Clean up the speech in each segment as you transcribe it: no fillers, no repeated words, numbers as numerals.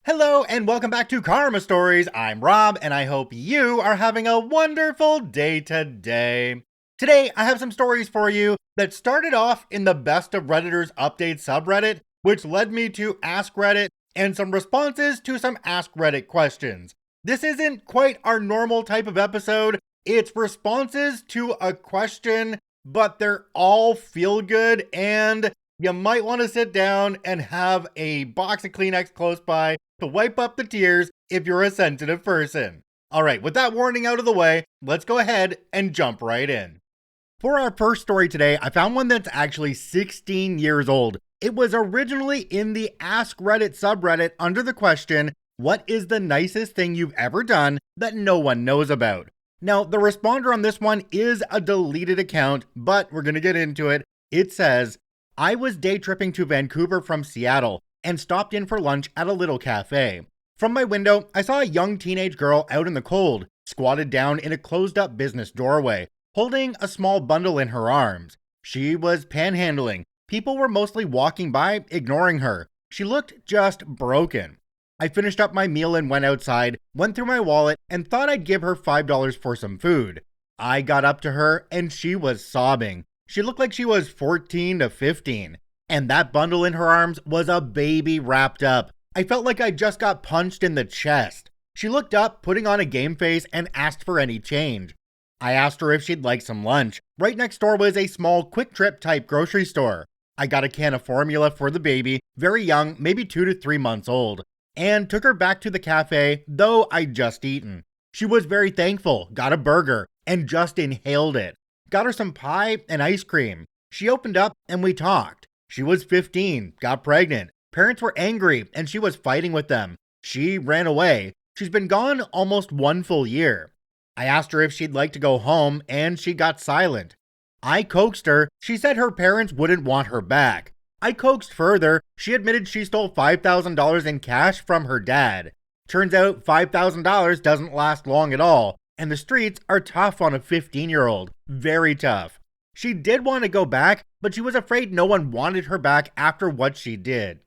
Hello and welcome back to Karma Stories. I'm Rob and I hope you are having a wonderful day today. Today I have some stories for you that started off in the Best of Redditors update subreddit, which led me to Ask Reddit and some responses to some Ask Reddit questions. This isn't quite our normal type of episode. It's responses to a question, but they're all feel good and you might want to sit down and have a box of Kleenex close by to wipe up the tears if you're a sensitive person. Alright, with that warning out of the way, let's go ahead and jump right in. For our first story today, I found one that's actually 16 years old. It was originally in the Ask Reddit subreddit under the question, what is the nicest thing you've ever done that no one knows about? Now, the responder on this one is a deleted account, but we're going to get into it. It says, I was day tripping to Vancouver from Seattle and stopped in for lunch at a little cafe. From my window, I saw a young teenage girl out in the cold, squatted down in a closed-up business doorway, holding a small bundle in her arms. She was panhandling. People were mostly walking by, ignoring her. She looked just broken. I finished up my meal and went outside, went through my wallet, and thought I'd give her $5 for some food. I got up to her, and she was sobbing. She looked like she was 14 to 15. And that bundle in her arms was a baby wrapped up. I felt like I just got punched in the chest. She looked up, putting on a game face, and asked for any change. I asked her if she'd like some lunch. Right next door was a small quick trip type grocery store. I got a can of formula for the baby, very young, maybe 2 to 3 months old, and took her back to the cafe, though I'd just eaten. She was very thankful, got a burger, and just inhaled it. Got her some pie and ice cream. She opened up and we talked. She was 15, got pregnant. Parents were angry and she was fighting with them. She ran away. She's been gone almost 1 full year. I asked her if she'd like to go home and she got silent. I coaxed her. She said her parents wouldn't want her back. I coaxed further. She admitted she stole $5,000 in cash from her dad. Turns out $5,000 doesn't last long at all. And the streets are tough on a 15-year-old. Very tough. She did want to go back, but she was afraid no one wanted her back after what she did.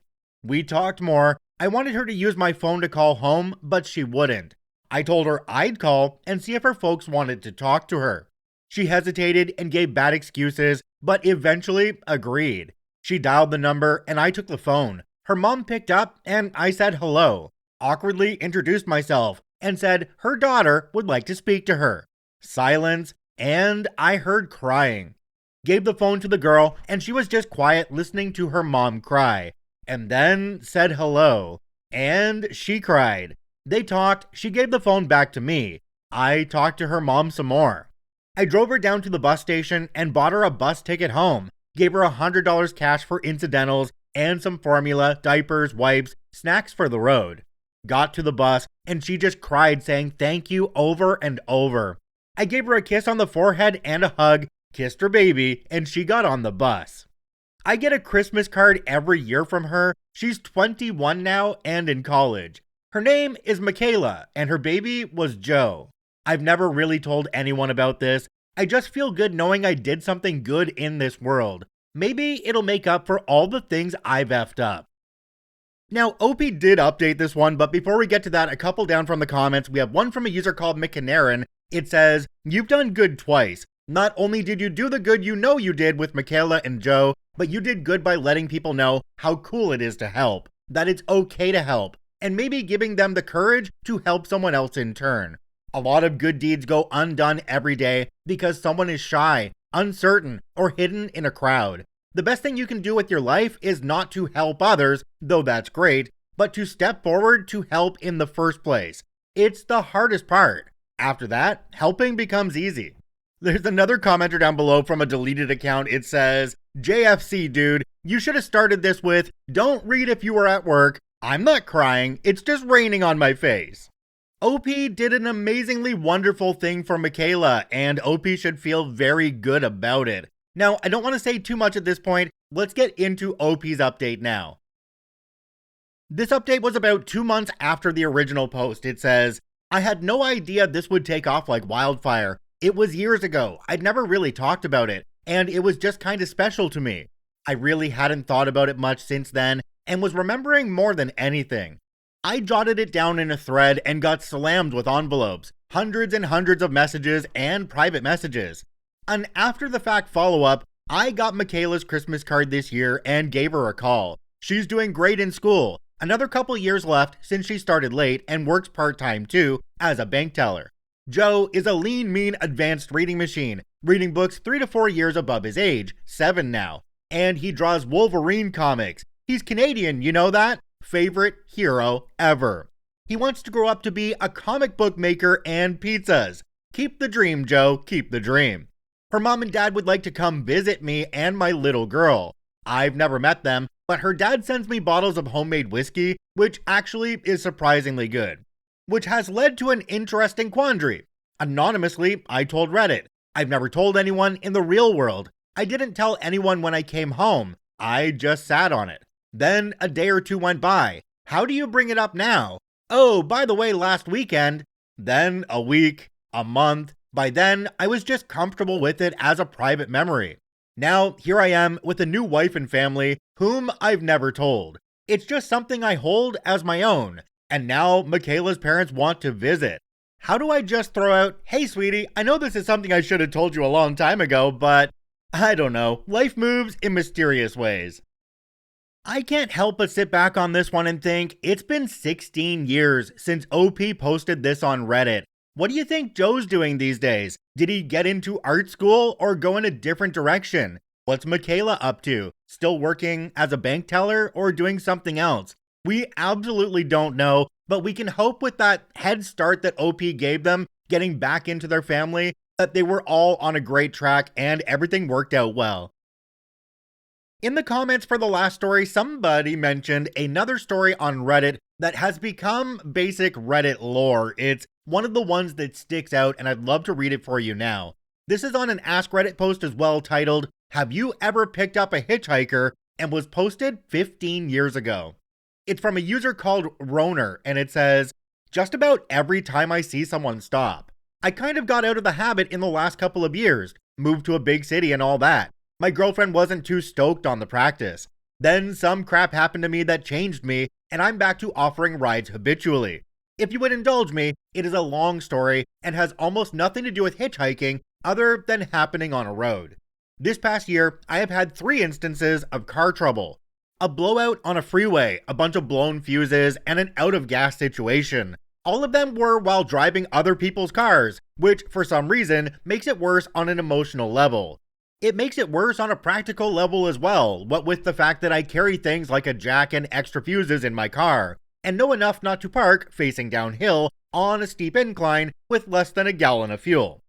We talked more. I wanted her to use my phone to call home, but she wouldn't. I told her I'd call and see if her folks wanted to talk to her. She hesitated and gave bad excuses, but eventually agreed. She dialed the number and I took the phone. Her mom picked up and I said hello. Awkwardly introduced myself and said her daughter would like to speak to her. Silence, and I heard crying. Gave the phone to the girl, and she was just quiet listening to her mom cry. And then said hello, and she cried. They talked, she gave the phone back to me. I talked to her mom some more. I drove her down to the bus station and bought her a bus ticket home. Gave her $100 cash for incidentals and some formula, diapers, wipes, snacks for the road. Got to the bus, and she just cried saying thank you over and over. I gave her a kiss on the forehead and a hug, kissed her baby, and she got on the bus. I get a Christmas card every year from her. She's 21 now and in college. Her name is Michaela, and her baby was Joe. I've never really told anyone about this. I just feel good knowing I did something good in this world. Maybe it'll make up for all the things I've effed up. Now, OP did update this one, but before we get to that, a couple down from the comments, we have one from a user called McCanaran. It says, you've done good twice. Not only did you do the good you know you did with Michaela and Joe, but you did good by letting people know how cool it is to help, that it's okay to help, and maybe giving them the courage to help someone else in turn. A lot of good deeds go undone every day because someone is shy, uncertain, or hidden in a crowd. The best thing you can do with your life is not to help others, though that's great, but to step forward to help in the first place. It's the hardest part. After that, helping becomes easy. There's another commenter down below from a deleted account. It says, JFC dude, you should have started this with, don't read if you were at work. I'm not crying, it's just raining on my face. OP did an amazingly wonderful thing for Michaela, and OP should feel very good about it. Now, I don't want to say too much at this point. Let's get into OP's update now. This update was about 2 months after the original post. It says, I had no idea this would take off like wildfire. It was years ago. I'd never really talked about it, and it was just kind of special to me. I really hadn't thought about it much since then, and was remembering more than anything. I jotted it down in a thread and got slammed with envelopes, hundreds and hundreds of messages, and private messages. An after the fact follow-up, I got Michaela's Christmas card this year and gave her a call. She's doing great in school. Another couple years left since she started late and works part-time too as a bank teller. Joe is a lean, mean, advanced reading machine, reading books 3 to 4 years above his age, 7 now. And he draws Wolverine comics. He's Canadian, you know that? Favorite hero ever. He wants to grow up to be a comic book maker and pizzas. Keep the dream, Joe, keep the dream. Her mom and dad would like to come visit me and my little girl. I've never met them, but her dad sends me bottles of homemade whiskey, which actually is surprisingly good. Which has led to an interesting quandary. Anonymously, I told Reddit. I've never told anyone in the real world. I didn't tell anyone when I came home. I just sat on it. Then a day or two went by. How do you bring it up now? Oh, by the way, last weekend. Then a week, a month. By then, I was just comfortable with it as a private memory. Now, here I am with a new wife and family, whom I've never told. It's just something I hold as my own. And now Michaela's parents want to visit. How do I just throw out, hey sweetie, I know this is something I should have told you a long time ago, but I don't know, life moves in mysterious ways. I can't help but sit back on this one and think, it's been 16 years since OP posted this on Reddit. What do you think Joe's doing these days? Did he get into art school or go in a different direction? What's Michaela up to? Still working as a bank teller or doing something else? We absolutely don't know, but we can hope with that head start that OP gave them, getting back into their family, that they were all on a great track and everything worked out well. In the comments for the last story, somebody mentioned another story on Reddit that has become basic Reddit lore. It's one of the ones that sticks out, and I'd love to read it for you now. This is on an Ask Reddit post as well, titled, "Have you ever picked up a hitchhiker?" and was posted 15 years ago. It's from a user called Roner, and it says, "Just about every time I see someone stop. I kind of got out of the habit in the last couple of years, moved to a big city and all that. My girlfriend wasn't too stoked on the practice. Then some crap happened to me that changed me, and I'm back to offering rides habitually. If you would indulge me, it is a long story and has almost nothing to do with hitchhiking other than happening on a road. This past year, I have had 3 instances of car trouble. A blowout on a freeway, a bunch of blown fuses, and an out-of-gas situation. All of them were while driving other people's cars, which for some reason makes it worse on an emotional level. It makes it worse on a practical level as well, what with the fact that I carry things like a jack and extra fuses in my car, and know enough not to park facing downhill on a steep incline with less than a gallon of fuel.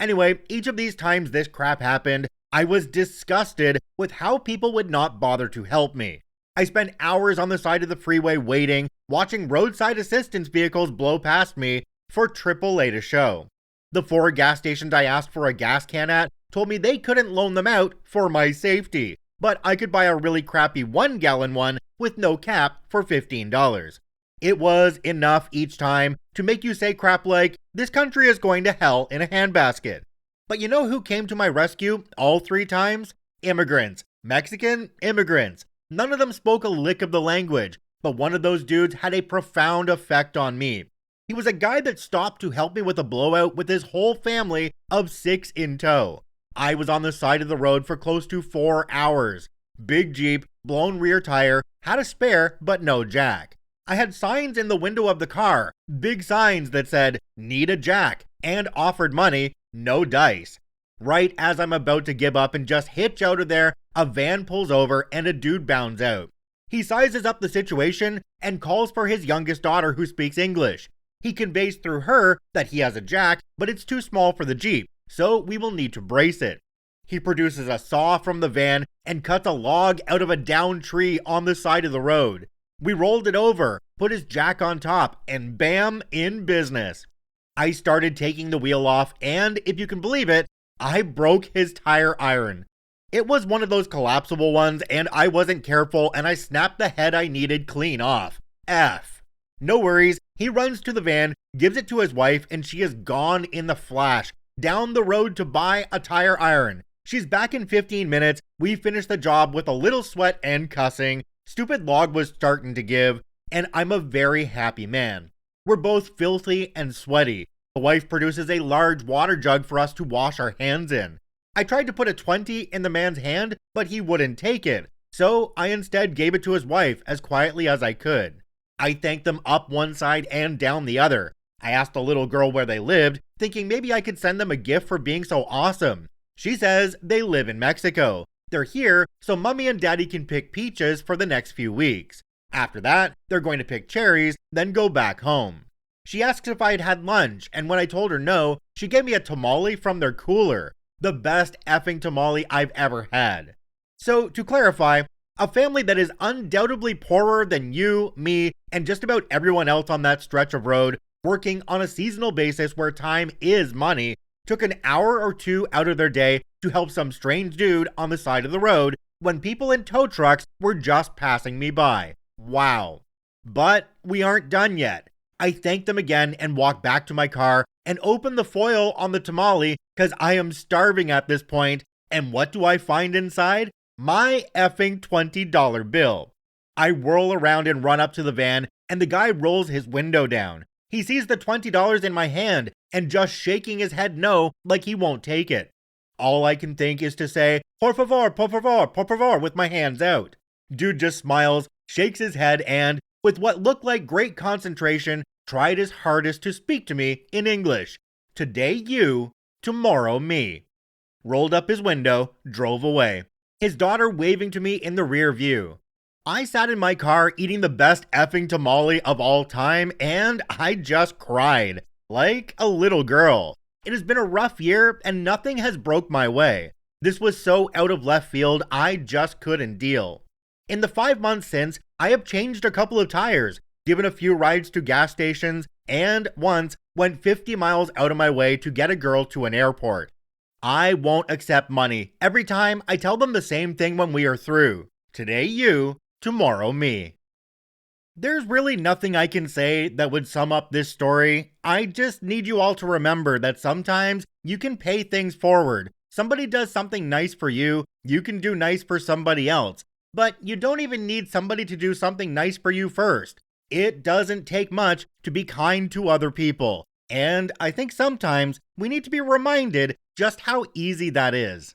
Anyway, each of these times this crap happened, I was disgusted with how people would not bother to help me. I spent hours on the side of the freeway waiting, watching roadside assistance vehicles blow past me for AAA to show. The 4 gas stations I asked for a gas can at told me they couldn't loan them out for my safety, but I could buy a really crappy 1-gallon one with no cap for $15. It was enough each time to make you say crap like, "This country is going to hell in a handbasket." But you know who came to my rescue all 3 times? Immigrants. Mexican immigrants. None of them spoke a lick of the language, but one of those dudes had a profound effect on me. He was a guy that stopped to help me with a blowout with his whole family of 6 in tow. I was on the side of the road for close to 4 hours. Big Jeep, blown rear tire, had a spare but no jack. I had signs in the window of the car, big signs that said, "Need a jack," and offered money, no dice. Right as I'm about to give up and just hitch out of there, a van pulls over and a dude bounds out. He sizes up the situation and calls for his youngest daughter who speaks English. He conveys through her that he has a jack, but it's too small for the Jeep, so we will need to brace it. He produces a saw from the van and cuts a log out of a downed tree on the side of the road. We rolled it over, put his jack on top, and bam, in business. I started taking the wheel off, and if you can believe it, I broke his tire iron. It was one of those collapsible ones, and I wasn't careful, and I snapped the head I needed clean off. F. No worries, he runs to the van, gives it to his wife, and she is gone in the flash, down the road to buy a tire iron. She's back in 15 minutes, we finished the job with a little sweat and cussing, stupid log was starting to give, and I'm a very happy man. We're both filthy and sweaty. The wife produces a large water jug for us to wash our hands in. I tried to put a 20 in the man's hand, but he wouldn't take it, so I instead gave it to his wife as quietly as I could. I thanked them up one side and down the other. I asked the little girl where they lived, thinking maybe I could send them a gift for being so awesome. She says they live in Mexico. They're here so mommy and daddy can pick peaches for the next few weeks. After that, they're going to pick cherries, then go back home. She asked if I had had lunch, and when I told her no, she gave me a tamale from their cooler. The best effing tamale I've ever had. So, to clarify, a family that is undoubtedly poorer than you, me, and just about everyone else on that stretch of road, working on a seasonal basis where time is money, took an hour or two out of their day to help some strange dude on the side of the road when people in tow trucks were just passing me by. Wow. But we aren't done yet. I thanked them again and walked back to my car and opened the foil on the tamale because I am starving at this point, and what do I find inside? My effing $20 bill. I whirl around and run up to the van, and the guy rolls his window down. He sees the $20 in my hand and just shaking his head no like he won't take it. All I can think is to say, por favor, with my hands out. Dude just smiles, shakes his head, and, with what looked like great concentration, tried his hardest to speak to me in English. Today you, tomorrow me. Rolled up his window, drove away. His daughter waving to me in the rear view. I sat in my car eating the best effing tamale of all time, and I just cried. Like a little girl. It has been a rough year, and nothing has broke my way. This was so out of left field, I just couldn't deal. In the 5 months since, I have changed a couple of tires, given a few rides to gas stations, and once went 50 miles out of my way to get a girl to an airport. I won't accept money. Every time I tell them the same thing when we are through. Today you, tomorrow me. There's really nothing I can say that would sum up this story. I just need you all to remember that sometimes you can pay things forward. Somebody does something nice for you, you can do nice for somebody else. But you don't even need somebody to do something nice for you first. It doesn't take much to be kind to other people. And I think sometimes we need to be reminded just how easy that is.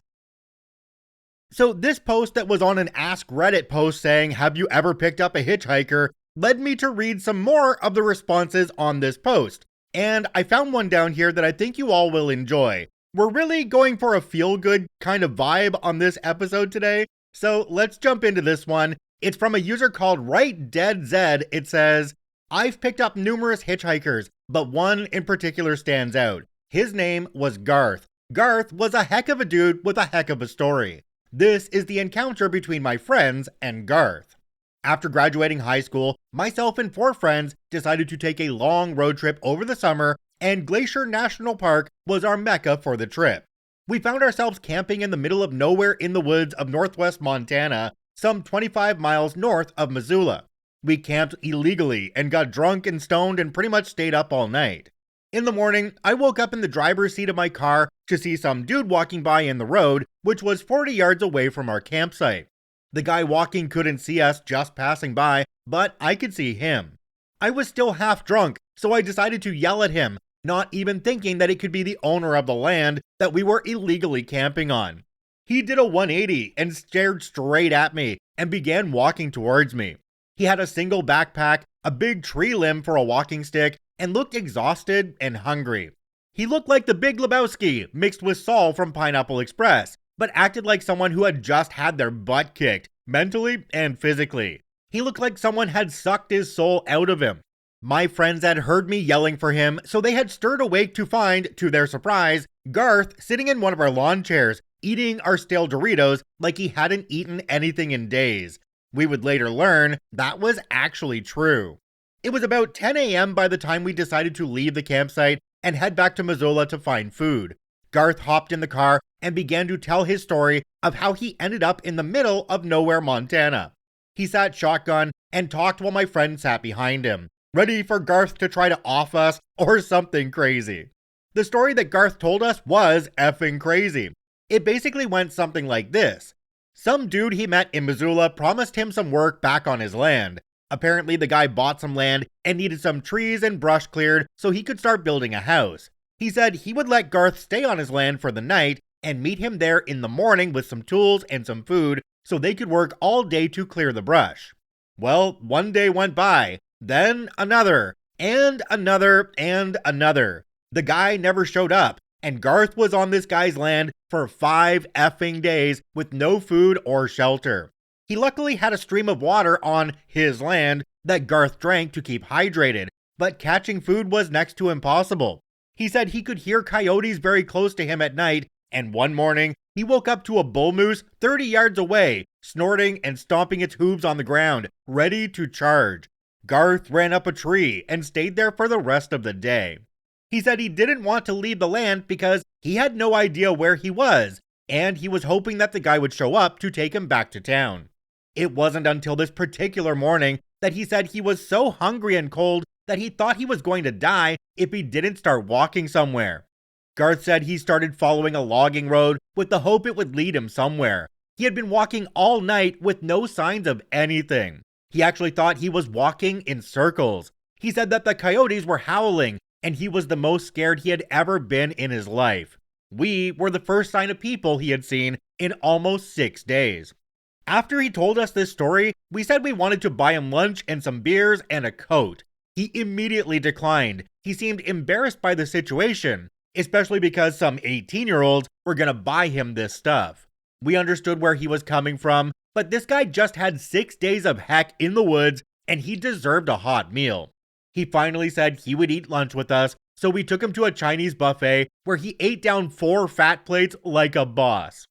So this post that was on an Ask Reddit post saying, "Have you ever picked up a hitchhiker?" led me to read some more of the responses on this post. And I found one down here that I think you all will enjoy. We're really going for a feel-good kind of vibe on this episode today. So let's jump into this one. It's from a user called RightDeadZ. It says, "I've picked up numerous hitchhikers, but one in particular stands out. His name was Garth. Garth was a heck of a dude with a heck of a story. This is the encounter between my friends and Garth. After graduating high school, myself and 4 friends decided to take a long road trip over the summer, and Glacier National Park was our mecca for the trip. We found ourselves camping in the middle of nowhere in the woods of northwest Montana, some 25 miles north of Missoula. We camped illegally and got drunk and stoned and pretty much stayed up all night. In the morning, I woke up in the driver's seat of my car to see some dude walking by in the road, which was 40 yards away from our campsite. The guy walking couldn't see us just passing by, but I could see him. I was still half drunk, so I decided to yell at him, not even thinking that it could be the owner of the land that we were illegally camping on. He did a 180 and stared straight at me and began walking towards me. He had a single backpack, a big tree limb for a walking stick, and looked exhausted and hungry. He looked like the Big Lebowski mixed with Saul from Pineapple Express, but acted like someone who had just had their butt kicked, mentally and physically. He looked like someone had sucked his soul out of him. My friends had heard me yelling for him, so they had stirred awake to find, to their surprise, Garth sitting in one of our lawn chairs, eating our stale Doritos like he hadn't eaten anything in days. We would later learn that was actually true. It was about 10 a.m. by the time we decided to leave the campsite and head back to Missoula to find food. Garth hopped in the car and began to tell his story of how he ended up in the middle of nowhere, Montana. He sat shotgun and talked while my friend sat behind him, ready for Garth to try to off us or something crazy. The story that Garth told us was effing crazy. It basically went something like this. Some dude he met in Missoula promised him some work back on his land. Apparently, the guy bought some land and needed some trees and brush cleared so he could start building a house. He said he would let Garth stay on his land for the night and meet him there in the morning with some tools and some food so they could work all day to clear the brush. Well, one day went by, then another, and another, and another. The guy never showed up, and Garth was on this guy's land for 5 effing days with no food or shelter. He luckily had a stream of water on his land that Garth drank to keep hydrated, but catching food was next to impossible. He said he could hear coyotes very close to him at night, and one morning, he woke up to a bull moose 30 yards away, snorting and stomping its hooves on the ground, ready to charge. Garth ran up a tree and stayed there for the rest of the day. He said he didn't want to leave the land because he had no idea where he was, and he was hoping that the guy would show up to take him back to town. It wasn't until this particular morning that he said he was so hungry and cold that he thought he was going to die if he didn't start walking somewhere. Garth said he started following a logging road with the hope it would lead him somewhere. He had been walking all night with no signs of anything. He actually thought he was walking in circles. He said that the coyotes were howling, and he was the most scared he had ever been in his life. We were the first sign of people he had seen in almost 6 days. After he told us this story, we said we wanted to buy him lunch and some beers and a coat. He immediately declined. He seemed embarrassed by the situation, especially because some 18-year-olds were gonna buy him this stuff. We understood where he was coming from, but this guy just had 6 days of heck in the woods, and he deserved a hot meal. He finally said he would eat lunch with us, so we took him to a Chinese buffet where he ate down 4 fat plates like a boss.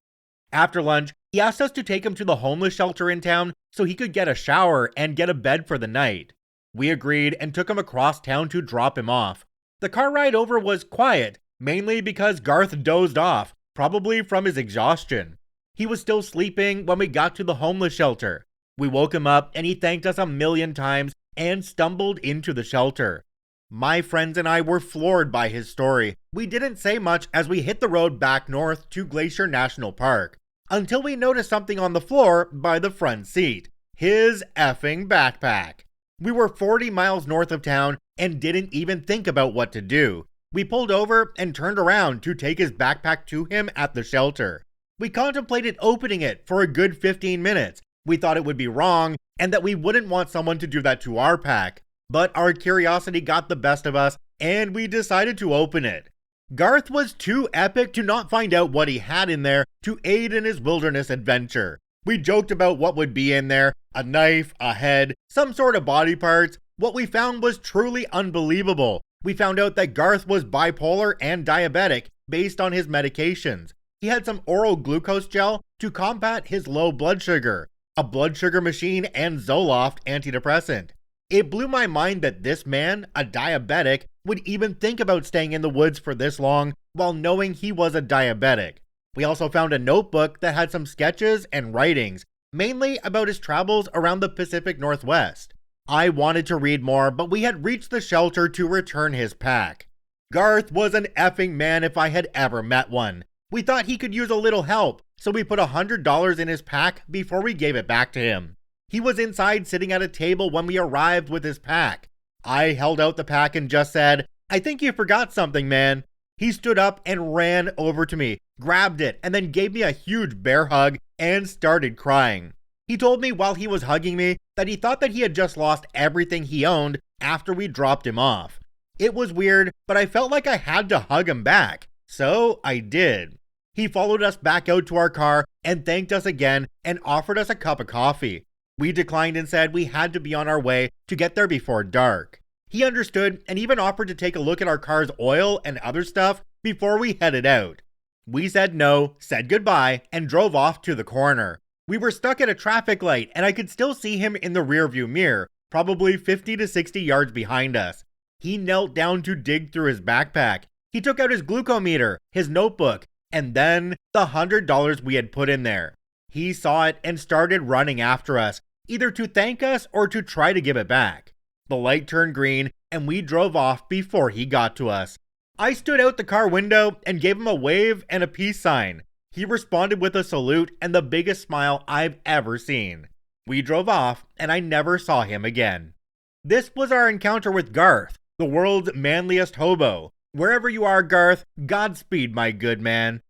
After lunch, he asked us to take him to the homeless shelter in town so he could get a shower and get a bed for the night. We agreed and took him across town to drop him off. The car ride over was quiet, mainly because Garth dozed off, probably from his exhaustion. He was still sleeping when we got to the homeless shelter. We woke him up and he thanked us a million times and stumbled into the shelter. My friends and I were floored by his story. We didn't say much as we hit the road back north to Glacier National Park, until we noticed something on the floor by the front seat. His effing backpack. We were 40 miles north of town and didn't even think about what to do. We pulled over and turned around to take his backpack to him at the shelter. We contemplated opening it for a good 15 minutes. We thought it would be wrong and that we wouldn't want someone to do that to our pack. But our curiosity got the best of us and we decided to open it. Garth was too epic to not find out what he had in there to aid in his wilderness adventure. We joked about what would be in there, a knife, a head, some sort of body parts. What we found was truly unbelievable. We found out that Garth was bipolar and diabetic based on his medications. He had some oral glucose gel to combat his low blood sugar, a blood sugar machine, and Zoloft antidepressant. It blew my mind that this man, a diabetic, would even think about staying in the woods for this long while knowing he was a diabetic. We also found a notebook that had some sketches and writings, mainly about his travels around the Pacific Northwest. I wanted to read more, but we had reached the shelter to return his pack. Garth was an effing man if I had ever met one. We thought he could use a little help, so we put $100 in his pack before we gave it back to him. He was inside sitting at a table when we arrived with his pack. I held out the pack and just said, "I think you forgot something, man." He stood up and ran over to me, grabbed it, and then gave me a huge bear hug and started crying. He told me while he was hugging me that he thought that he had just lost everything he owned after we dropped him off. It was weird, but I felt like I had to hug him back, so I did. He followed us back out to our car and thanked us again and offered us a cup of coffee. We declined and said we had to be on our way to get there before dark. He understood and even offered to take a look at our car's oil and other stuff before we headed out. We said no, said goodbye, and drove off to the corner. We were stuck at a traffic light and I could still see him in the rearview mirror, probably 50 to 60 yards behind us. He knelt down to dig through his backpack. He took out his glucometer, his notebook, and then the $100 we had put in there. He saw it and started running after us, either to thank us or to try to give it back. The light turned green and we drove off before he got to us. I stood out the car window and gave him a wave and a peace sign. He responded with a salute and the biggest smile I've ever seen. We drove off, and I never saw him again. This was our encounter with Garth, the world's manliest hobo. Wherever you are, Garth, Godspeed, my good man.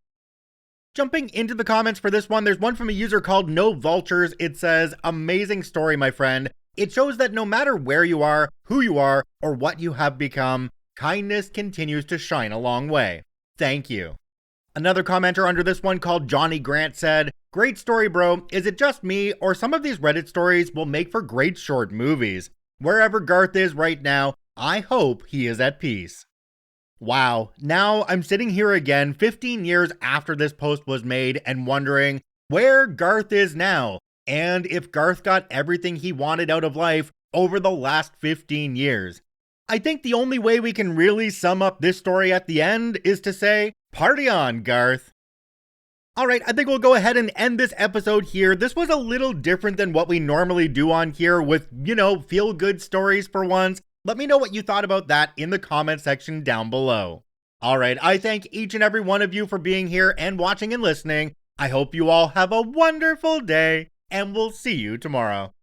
Jumping into the comments for this one, there's one from a user called No Vultures. It says, amazing story, my friend. It shows that no matter where you are, who you are, or what you have become, kindness continues to shine a long way. Thank you. Another commenter under this one called Johnny Grant said, great story, bro. Is it just me, or some of these Reddit stories will make for great short movies? Wherever Garth is right now, I hope he is at peace. Wow, now I'm sitting here again 15 years after this post was made and wondering where Garth is now, and if Garth got everything he wanted out of life over the last 15 years. I think the only way we can really sum up this story at the end is to say, party on, Garth. Alright, I think we'll go ahead and end this episode here. This was a little different than what we normally do on here with, feel-good stories for once. Let me know what you thought about that in the comment section down below. Alright, I thank each and every one of you for being here and watching and listening. I hope you all have a wonderful day, and we'll see you tomorrow.